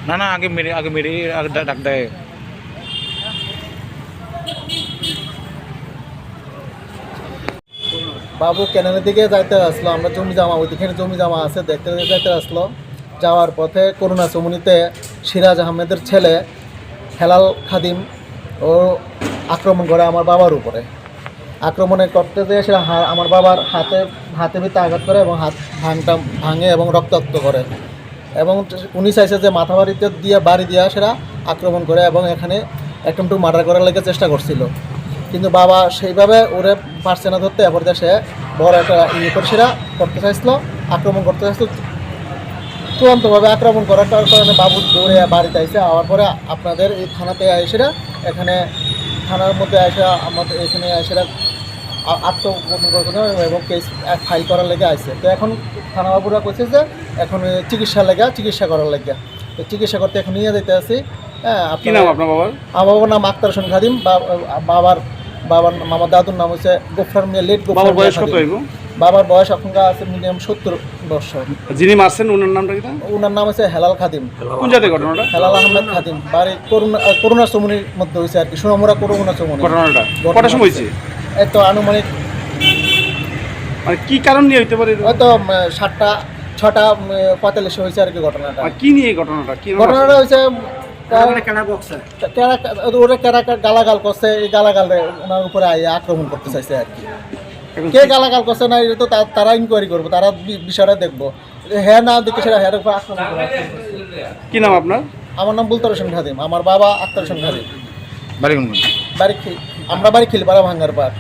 না না আগে মেরে আগে ডাক দেয়। বাবু ক্যানেলের দিকে যাইতে আসলো, আমরা জমি জামা ওইদিকে জমি জামা আছে দেখতে যাইতে আসলো। যাওয়ার পথে করুণা চমুনিতে সিরাজ আহমেদের ছেলে হেলাল খাদিম ও আক্রমণ করে আমার বাবার উপরে। আক্রমণে করতে যেয়ে সেটা আমার বাবার হাতে ভিতরে আঘাত করে এবং হাত ভাঙে এবং রক্তাক্ত করে, এবং উনি চাইছে যে মাথা বাড়িতে দিয়ে বাড়ি দিয়া সেটা আক্রমণ করে এবং এখানে একটু মার্ডার করার লেগে চেষ্টা করছিল। কিন্তু বাবা সেইভাবে ওরে পারছে না ধরতে, এরপর সে বড় একটা করে সেটা করতে চাইছিল, আক্রমণ করতে চাইছিল। চূড়ান্তভাবে আক্রমণ করার কারণে বাবু দৌড়ে বাড়িতে আইসে। আওয়ার পরে আপনাদের এই থানাতে এসেরা এখানে থানার মধ্যে এসে আমাদের এখানে এসেরা আত্মগোপন করতে এবং কেস ফাইল করার লেগে আইসে। তো এখন থানাবাবুরা কইছে যে এখন চিকিৎসা করার লেগে, তো চিকিৎসা করতে এখন নিয়ে যেতে আসি। হ্যাঁ, কি নাম আপনার বাবার? আমার বাবার নাম আক্তার হোসেন খাদিম। বাবার মামার দাদুর নাম হচ্ছে গোফরার মিয়া, লেট গোফরার। বাবার বয়স কত হইব? বাবার বয়স এখনকার আছে মিনিমাম 70 বছর। যিনি মারছেন ওনার নামটা কি? ওনার নাম হচ্ছে হেলাল খাদিম। কোন জায়গায় ঘটনাটা? হেলাল আহমেদ খাদিম, বাড়ি করুণা চমুনির মধ্যে হয়েছে আর কি, সোনামুড়া করুণা চমুনি। ঘটনাটা কটার সময় হয়েছে? এই তো আনুমানিক মানে কি কারণ নিয়ে হইতে পারে? হয়তো 6:45 হয়েছে আর কি ঘটনাটা। কি নিয়ে ঘটনাটা? কি ঘটনাটা হয়েছে ওরা গালাগাল করছে, এই গালাগালে ওনার উপরে আক্রমণ করতে চাইছে আর কি। কে গালাগাল করছে না এটা তো তারা ইনকোয়ারি করবো, তারা বিষয়টা দেখবো। হ্যাঁ না দেখে সেটা হ্যাঁ উপর আক্রমণ করে। কি নাম আপনার? আমার নাম বুলতার হোসেন খাদিম, আমার বাবা আক্তার হোসেন খাদিম। বাড়ি আমরা বাড়ি খিলপাড়া ভাঙ্গার পার।